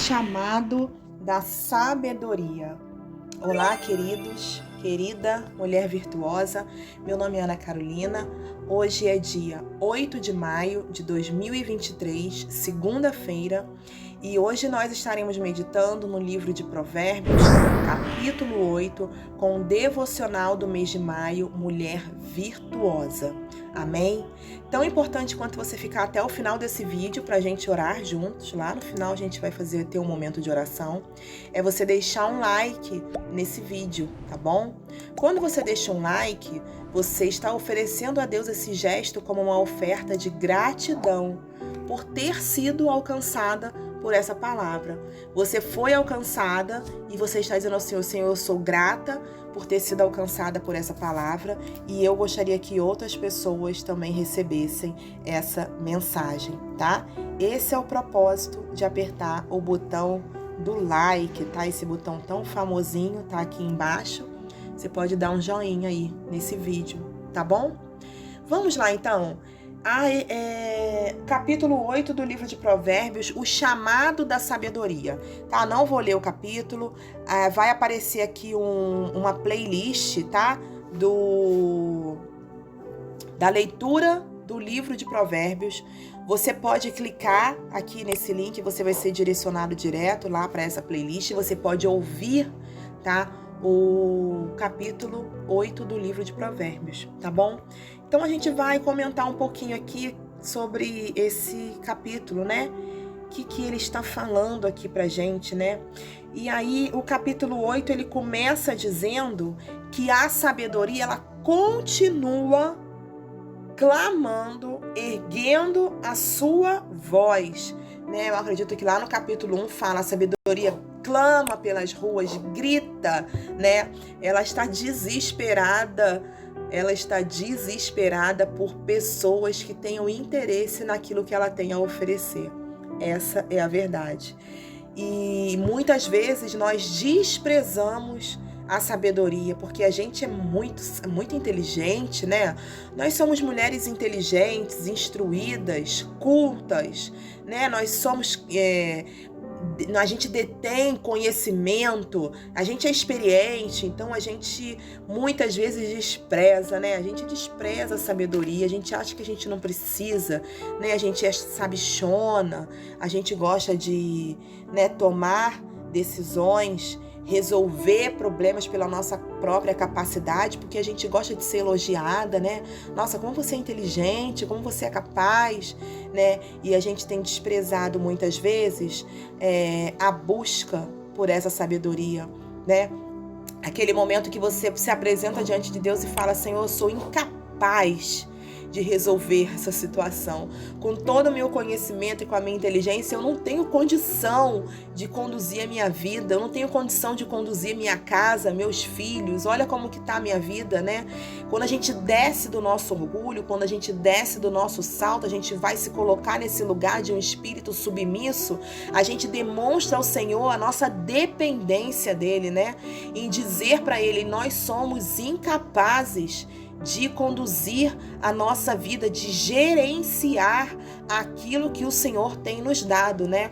chamado da sabedoria. Olá, queridos, querida mulher virtuosa, meu nome é Ana Carolina. Hoje é dia 8 de maio de 2023, segunda-feira, e hoje nós estaremos meditando no livro de Provérbios, capítulo 8, com o devocional do mês de maio, Mulher Virtuosa. Amém? Tão importante quanto você ficar até o final desse vídeo para a gente orar juntos. Lá no final a gente vai ter um momento de oração. É você deixar um like nesse vídeo, tá bom? Quando você deixa um like, você está oferecendo a Deus esse gesto como uma oferta de gratidão por ter sido alcançada por essa palavra. Você foi alcançada e você está dizendo ao Senhor: Senhor, eu sou grata por ter sido alcançada por essa palavra e eu gostaria que outras pessoas também recebessem essa mensagem, tá? Esse é o propósito de apertar o botão do like, tá? Esse botão tão famosinho tá aqui embaixo. Você pode dar um joinha aí nesse vídeo, tá bom? Vamos lá então. Capítulo 8 do livro de Provérbios, o chamado da sabedoria, tá? Não vou ler o capítulo, vai aparecer aqui uma playlist, tá? Da leitura do livro de Provérbios. Você pode clicar aqui nesse link, você vai ser direcionado direto lá para essa playlist, você pode ouvir, tá? O capítulo 8 do livro de Provérbios, tá bom? Então a gente vai comentar um pouquinho aqui sobre esse capítulo, né? O que ele está falando aqui pra gente, né? E aí o capítulo 8, ele começa dizendo que a sabedoria, ela continua clamando, erguendo a sua voz, né? Eu acredito que lá no capítulo 1 fala: a sabedoria clama pelas ruas, grita, né? Ela está desesperada por pessoas que tenham interesse naquilo que ela tem a oferecer. Essa é a verdade. E muitas vezes nós desprezamos a sabedoria, porque a gente é muito inteligente, né? Nós somos mulheres inteligentes, instruídas, cultas, né? Nós somos... a gente detém conhecimento, a gente é experiente, então a gente muitas vezes despreza, né? A gente despreza a sabedoria, a gente acha que a gente não precisa, né? A gente é sabichona, a gente gosta de, né, tomar decisões, resolver problemas pela nossa própria capacidade, porque a gente gosta de ser elogiada, né? Nossa, como você é inteligente, como você é capaz, né? E a gente tem desprezado muitas vezes a busca por essa sabedoria, né? Aquele momento que você se apresenta diante de Deus e fala: Senhor, eu sou incapaz de resolver essa situação. Com todo o meu conhecimento e com a minha inteligência, eu não tenho condição de conduzir a minha vida, eu não tenho condição de conduzir minha casa, meus filhos. Olha como que tá a minha vida, né? Quando a gente desce do nosso orgulho, quando a gente desce do nosso salto, a gente vai se colocar nesse lugar de um espírito submisso, a gente demonstra ao Senhor a nossa dependência dele, né? Em dizer para ele: nós somos incapazes de conduzir a nossa vida, de gerenciar aquilo que o Senhor tem nos dado, né?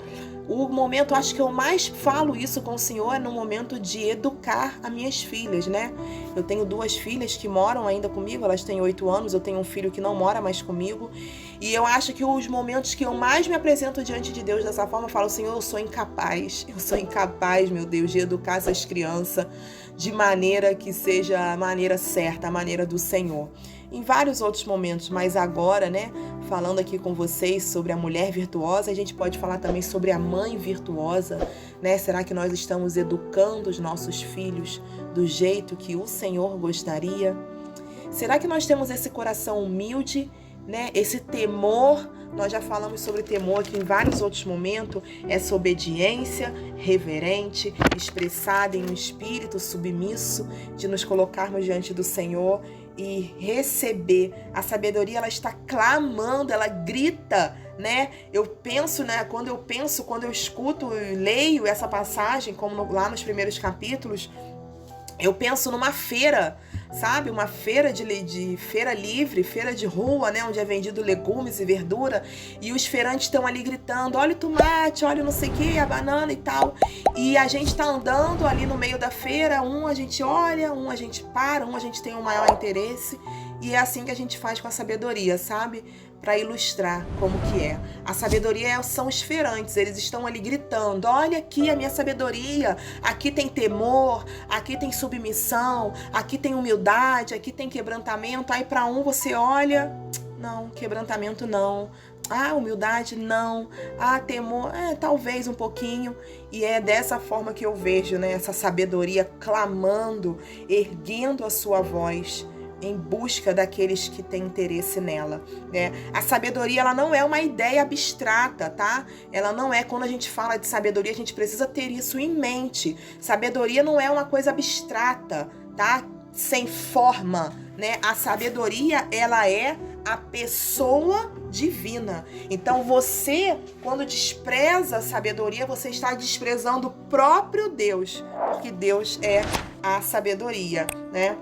O momento, acho que eu mais falo isso com o Senhor é no momento de educar as minhas filhas, né? Eu tenho 2 filhas que moram ainda comigo, elas têm 8 anos, eu tenho um filho que não mora mais comigo, e eu acho que os momentos que eu mais me apresento diante de Deus dessa forma, eu falo: Senhor, eu sou incapaz, meu Deus, de educar essas crianças de maneira que seja a maneira certa, a maneira do Senhor. Em vários outros momentos, mas agora, né, falando aqui com vocês sobre a mulher virtuosa, a gente pode falar também sobre a mãe virtuosa, né? Será que nós estamos educando os nossos filhos do jeito que o Senhor gostaria? Será que nós temos esse coração humilde, né? Esse temor? Nós já falamos sobre temor aqui em vários outros momentos. Essa obediência reverente, expressada em um espírito submisso, de nos colocarmos diante do Senhor e receber. A sabedoria, ela está clamando, ela grita, né? Eu penso, né? Quando eu escuto e leio essa passagem, como lá nos primeiros capítulos, eu penso numa feira, sabe? Uma feira de feira livre, feira de rua, né? Onde é vendido legumes e verdura. E os feirantes estão ali gritando, olha o tomate, olha não sei o que, a banana e tal. E a gente tá andando ali no meio da feira, um a gente olha, um a gente para, um a gente tem um maior interesse. E é assim que a gente faz com a sabedoria, sabe? Para ilustrar como que é. A sabedoria são os feirantes, eles estão ali gritando, olha aqui a minha sabedoria, aqui tem temor, aqui tem submissão, aqui tem humildade, aqui tem quebrantamento. Aí para um você olha, não, quebrantamento não. Ah, humildade não. Ah, temor, talvez um pouquinho. E é dessa forma que eu vejo, né, essa sabedoria clamando, erguendo a sua voz em busca daqueles que têm interesse nela, né? A sabedoria, ela não é uma ideia abstrata, tá? Ela não é, quando a gente fala de sabedoria, a gente precisa ter isso em mente. Sabedoria não é uma coisa abstrata, tá? Sem forma, né? A sabedoria, ela é a pessoa divina. Então você, quando despreza a sabedoria, você está desprezando o próprio Deus, porque Deus é a sabedoria, né?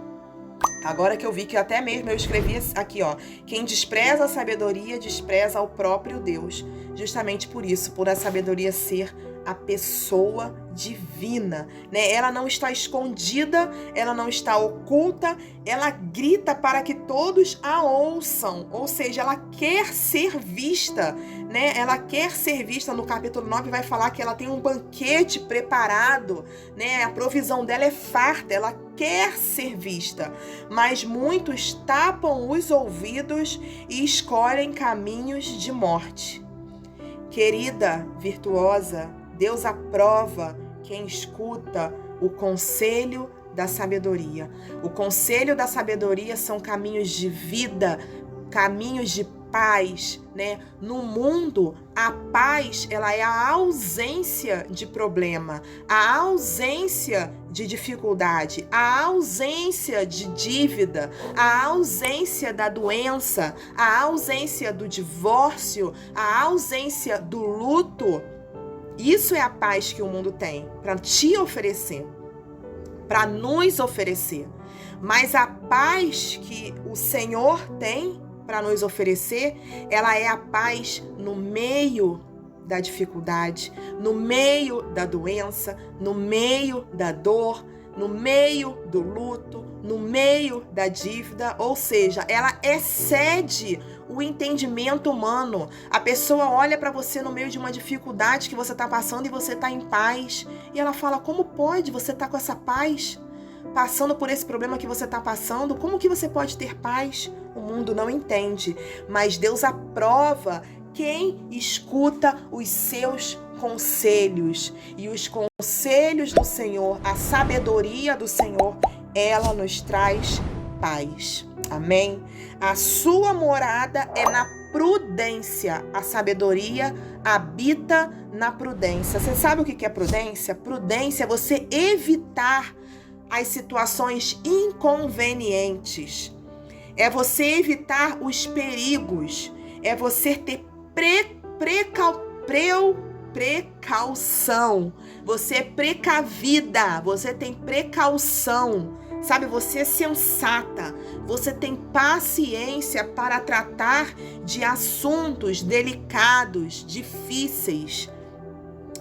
Agora que eu vi que até mesmo eu escrevi aqui, ó, quem despreza a sabedoria, despreza ao próprio Deus. Justamente por isso, por a sabedoria ser a pessoa divina, né? Ela não está escondida, ela não está oculta, ela grita para que todos a ouçam, ou seja, ela quer ser vista, né? Ela quer ser vista. No capítulo 9 vai falar que ela tem um banquete preparado, né? A provisão dela é farta, ela quer ser vista, mas muitos tapam os ouvidos e escolhem caminhos de morte. Querida, virtuosa, Deus aprova quem escuta o conselho da sabedoria. O conselho da sabedoria são caminhos de vida, caminhos de paz, né? No mundo, a paz, ela é a ausência de problema, a ausência de dificuldade, a ausência de dívida, a ausência da doença, a ausência do divórcio, a ausência do luto. Isso é a paz que o mundo tem para te oferecer, para nos oferecer. Mas a paz que o Senhor tem para nos oferecer, ela é a paz no meio da dificuldade, no meio da doença, no meio da dor, no meio do luto, no meio da dívida, ou seja, ela excede o entendimento humano. A pessoa olha para você no meio de uma dificuldade que você está passando e você está em paz. E ela fala, como pode você estar com essa paz? Passando por esse problema que você está passando, como que você pode ter paz? O mundo não entende, mas Deus aprova quem escuta os seus conselhos. E os conselhos do Senhor, a sabedoria do Senhor, ela nos traz paz. Amém? A sua morada é na prudência. A sabedoria habita na prudência. Você sabe o que é prudência? Prudência é você evitar as situações inconvenientes. É você evitar os perigos. É você ter precaução. Você é precavida. Você tem precaução. Sabe, você é sensata, você tem paciência para tratar de assuntos delicados, difíceis.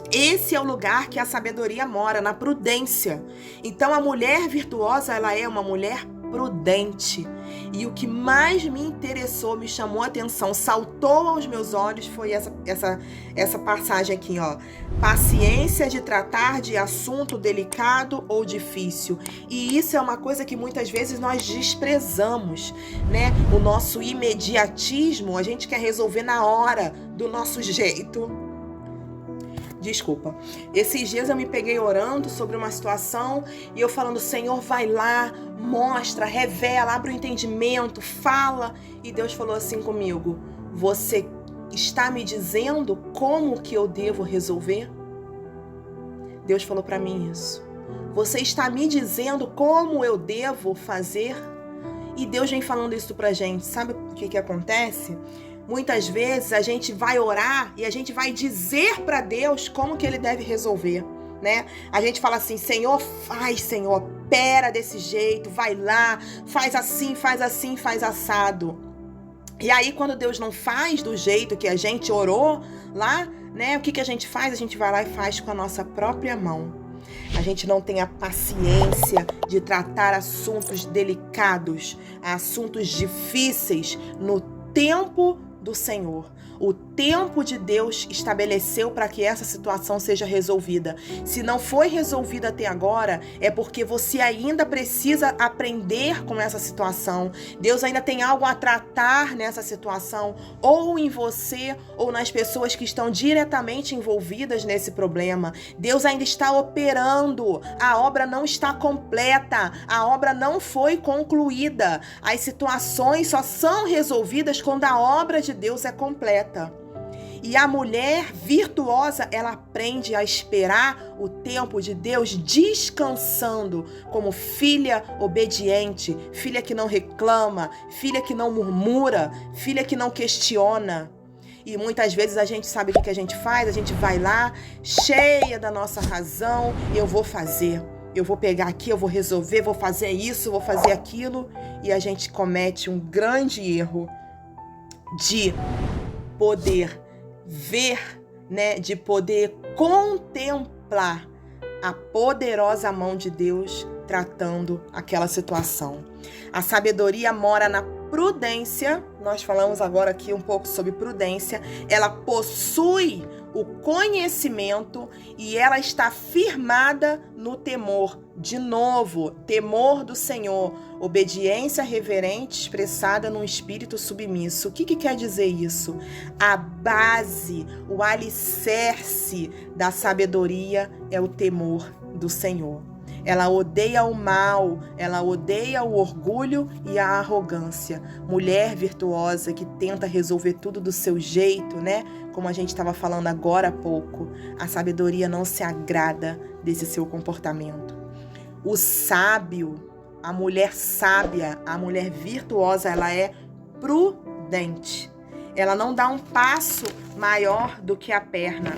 Esse é o lugar que a sabedoria mora, na prudência. Então, a mulher virtuosa, ela é uma mulher prudente. E o que mais me interessou, me chamou a atenção, saltou aos meus olhos, foi essa passagem aqui, ó. Paciência de tratar de assunto delicado ou difícil. E isso é uma coisa que muitas vezes nós desprezamos, né? O nosso imediatismo, a gente quer resolver na hora, do nosso jeito. Desculpa. Esses dias eu me peguei orando sobre uma situação e eu falando, Senhor, vai lá, mostra, revela, abre o entendimento, fala. E Deus falou assim comigo, você está me dizendo como que eu devo resolver? Deus falou para mim isso. Você está me dizendo como eu devo fazer? E Deus vem falando isso pra gente. Sabe o que acontece? Muitas vezes a gente vai orar e a gente vai dizer para Deus como que Ele deve resolver, né? A gente fala assim, Senhor, faz, Senhor, opera desse jeito, vai lá, faz assim, faz assado. E aí, quando Deus não faz do jeito que a gente orou lá, né? O que a gente faz? A gente vai lá e faz com a nossa própria mão. A gente não tem a paciência de tratar assuntos delicados, assuntos difíceis no tempo do Senhor. O tempo de Deus estabeleceu para que essa situação seja resolvida. Se não foi resolvida até agora, é porque você ainda precisa aprender com essa situação. Deus ainda tem algo a tratar nessa situação, ou em você, ou nas pessoas que estão diretamente envolvidas nesse problema. Deus ainda está operando. A obra não está completa. A obra não foi concluída. As situações só são resolvidas quando a obra de Deus é completa. E a mulher virtuosa, ela aprende a esperar o tempo de Deus descansando como filha obediente, filha que não reclama, filha que não murmura, filha que não questiona. E muitas vezes a gente sabe o que a gente faz, a gente vai lá cheia da nossa razão, eu vou fazer. Eu vou pegar aqui, eu vou resolver, vou fazer isso, vou fazer aquilo. E a gente comete um grande erro de poder ver, né, de poder contemplar a poderosa mão de Deus tratando aquela situação. A sabedoria mora na prudência. Nós falamos agora aqui um pouco sobre prudência. Ela possui o conhecimento e ela está firmada no temor. De novo, temor do Senhor, obediência reverente expressada num espírito submisso. O que quer dizer isso? A base, o alicerce da sabedoria é o temor do Senhor. Ela odeia o mal, ela odeia o orgulho e a arrogância. Mulher virtuosa que tenta resolver tudo do seu jeito, né? Como a gente estava falando agora há pouco. A sabedoria não se agrada desse seu comportamento. O sábio, a mulher sábia, a mulher virtuosa, ela é prudente. Ela não dá um passo maior do que a perna.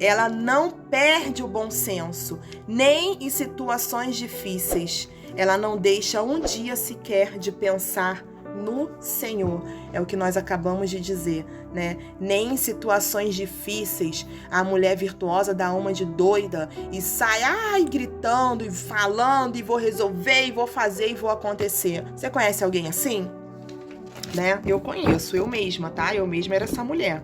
Ela não perde o bom senso, nem em situações difíceis. Ela não deixa um dia sequer de pensar no Senhor. É o que nós acabamos de dizer, né? Nem em situações difíceis a mulher virtuosa dá uma de doida e sai gritando e falando e vou resolver e vou fazer e vou acontecer. Você conhece alguém assim? Né? Eu conheço, eu mesma, tá? Eu mesma era essa mulher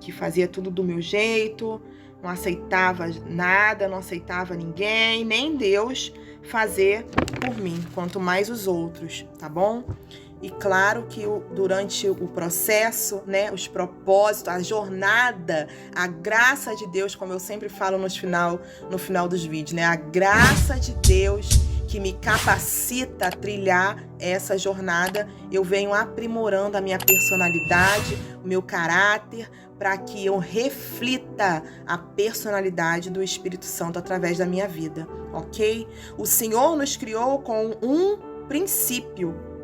que fazia tudo do meu jeito, não aceitava nada, não aceitava ninguém, nem Deus fazer por mim, quanto mais os outros, tá bom? E claro que durante o processo, né, os propósitos, a jornada, a graça de Deus, como eu sempre falo no final dos vídeos, né? A graça de Deus que me capacita a trilhar essa jornada, eu venho aprimorando a minha personalidade, o meu caráter, para que eu reflita a personalidade do Espírito Santo através da minha vida, ok? O Senhor nos criou com um princípio.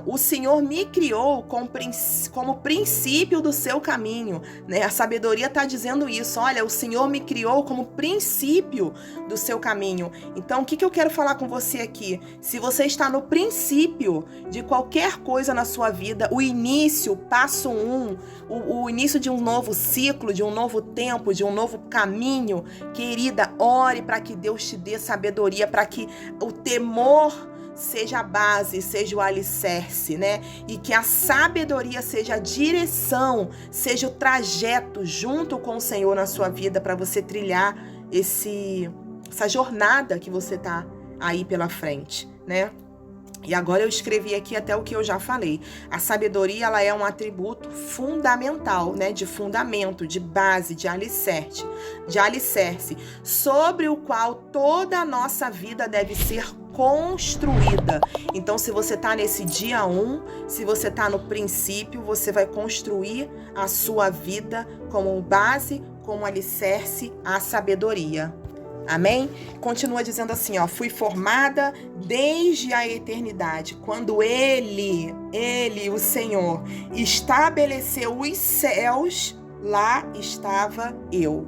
O Senhor me criou como princípio do seu caminho, né? A sabedoria está dizendo isso. Olha, o Senhor me criou como princípio do seu caminho. Então, o que eu quero falar com você aqui? Se você está no princípio de qualquer coisa na sua vida, o início, passo 1, o início de um novo ciclo, de um novo tempo, de um novo caminho, querida, ore para que Deus te dê sabedoria, para que o temor seja a base, seja o alicerce, né? E que a sabedoria seja a direção, seja o trajeto junto com o Senhor na sua vida para você trilhar essa jornada que você tá aí pela frente, né? E agora eu escrevi aqui até o que eu já falei. A sabedoria, ela é um atributo fundamental, né? De fundamento, de base, de alicerce, sobre o qual toda a nossa vida deve ser construída. Então, se você tá nesse dia 1, se você tá no princípio, você vai construir a sua vida como base, como alicerce, a sabedoria. Amém? Continua dizendo assim, ó, fui formada desde a eternidade, quando Ele, o Senhor, estabeleceu os céus, lá estava eu.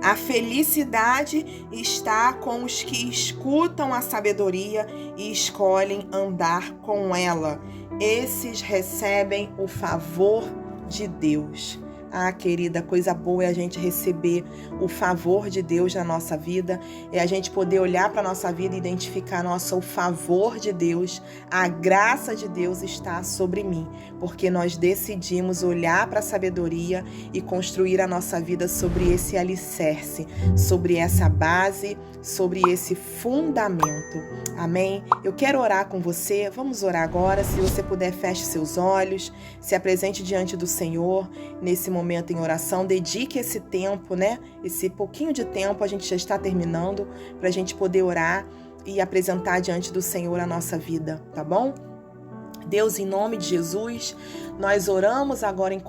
A felicidade está com os que escutam a sabedoria e escolhem andar com ela. Esses recebem o favor de Deus. Ah, querida, coisa boa é a gente receber o favor de Deus na nossa vida, é a gente poder olhar para a nossa vida e identificar, nossa, o favor de Deus, a graça de Deus está sobre mim, porque nós decidimos olhar para a sabedoria e construir a nossa vida sobre esse alicerce, sobre essa base, sobre esse fundamento. Amém? Eu quero orar com você, vamos orar agora. Se você puder, feche seus olhos, se apresente diante do Senhor nesse momento em oração, dedique esse tempo, né? Esse pouquinho de tempo, a gente já está terminando, para a gente poder orar e apresentar diante do Senhor a nossa vida, tá bom? Deus, em nome de Jesus, nós oramos agora em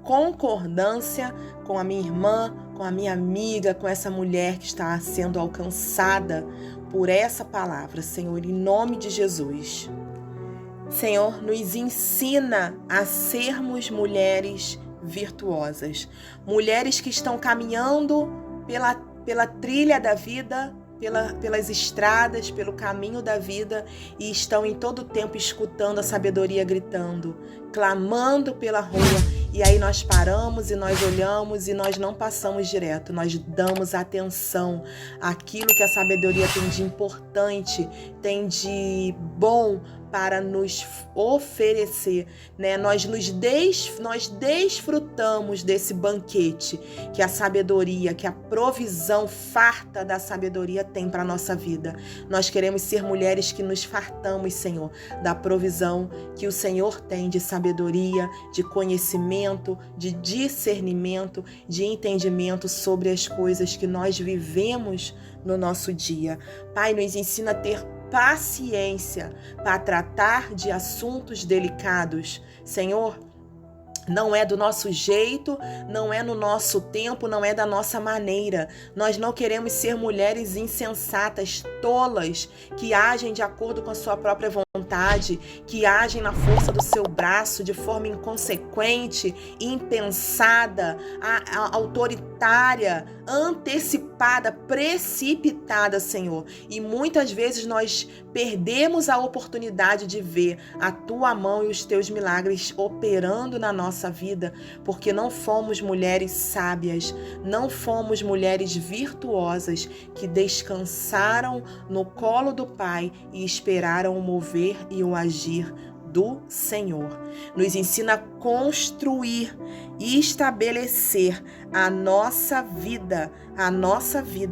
concordância com a minha irmã, com a minha amiga, com essa mulher que está sendo alcançada por essa palavra, Senhor, em nome de Jesus. Senhor, nos ensina a sermos mulheres virtuosas, mulheres que estão caminhando pela trilha da vida, pelas estradas, pelo caminho da vida e estão em todo o tempo escutando a sabedoria gritando, clamando pela rua. E aí nós paramos e nós olhamos e nós não passamos direto, nós damos atenção àquilo que a sabedoria tem de importante, tem de bom para nos oferecer, né? Nós desfrutamos desse banquete que a sabedoria, que a provisão farta da sabedoria tem para a nossa vida. Nós queremos ser mulheres que nos fartamos, Senhor, da provisão que o Senhor tem de sabedoria, de conhecimento, de discernimento, de entendimento sobre as coisas que nós vivemos no nosso dia. Pai, nos ensina a ter paciência para tratar de assuntos delicados. Senhor, não é do nosso jeito, não é no nosso tempo, não é da nossa maneira. Nós não queremos ser mulheres insensatas, tolas, que agem de acordo com a sua própria vontade, que agem na força do seu braço de forma inconsequente, impensada, autoritária, antecipada, precipitada, Senhor. E muitas vezes nós perdemos a oportunidade de ver a tua mão e os teus milagres operando na nossa vida, porque não fomos mulheres sábias, não fomos mulheres virtuosas que descansaram no colo do Pai e esperaram o mover e o agir do Senhor. Nos ensina a construir e estabelecer a nossa vida,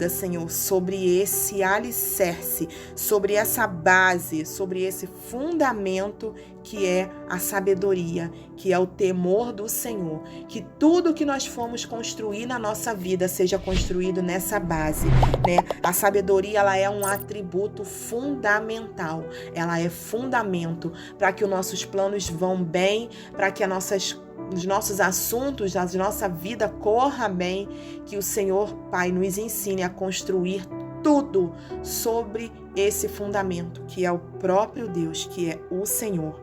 Senhor, sobre esse alicerce, sobre essa base, sobre esse fundamento que é a sabedoria, que é o temor do Senhor. Que tudo que nós formos construir na nossa vida seja construído nessa base, né? A sabedoria, ela é um atributo fundamental, ela é fundamento para que os nossos planos vão bem, para que os nossos assuntos, a nossa vida corra bem, que o Senhor, Pai, nos ensine a construir tudo sobre esse fundamento, que é o próprio Deus, que é o Senhor.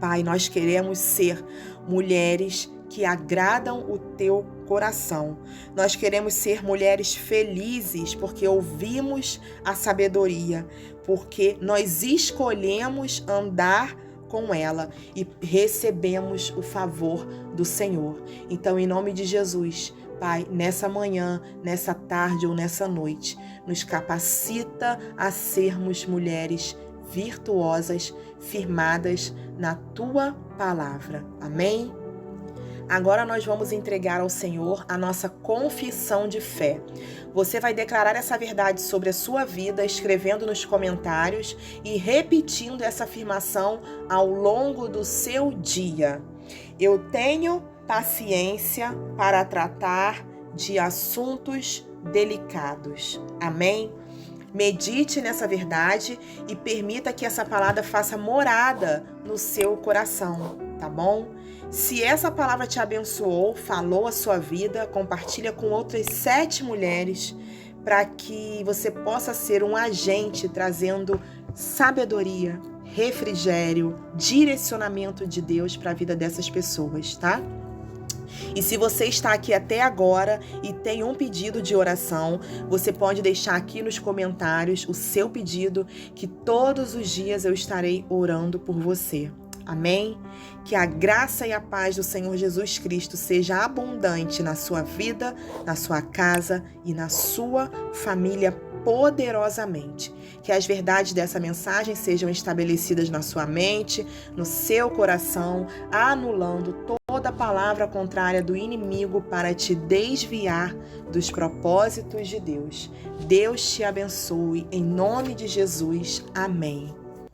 Pai, nós queremos ser mulheres que agradam o teu coração. Nós queremos ser mulheres felizes porque ouvimos a sabedoria, porque nós escolhemos andar com ela e recebemos o favor do Senhor. Então, em nome de Jesus, Pai, nessa manhã, nessa tarde ou nessa noite, nos capacita a sermos mulheres virtuosas, firmadas na tua palavra. Amém? Agora nós vamos entregar ao Senhor a nossa confissão de fé. Você vai declarar essa verdade sobre a sua vida, escrevendo nos comentários e repetindo essa afirmação ao longo do seu dia. Eu tenho paciência para tratar de assuntos delicados. Amém? Medite nessa verdade e permita que essa palavra faça morada no seu coração, tá bom? Se essa palavra te abençoou, falou a sua vida, compartilha com outras 7 mulheres para que você possa ser um agente trazendo sabedoria, refrigério, direcionamento de Deus para a vida dessas pessoas, tá? E se você está aqui até agora e tem um pedido de oração, você pode deixar aqui nos comentários o seu pedido, que todos os dias eu estarei orando por você. Amém? Que a graça e a paz do Senhor Jesus Cristo seja abundante na sua vida, na sua casa e na sua família poderosamente. Que as verdades dessa mensagem sejam estabelecidas na sua mente, no seu coração, anulando toda palavra contrária do inimigo para te desviar dos propósitos de Deus. Deus te abençoe, em nome de Jesus. Amém.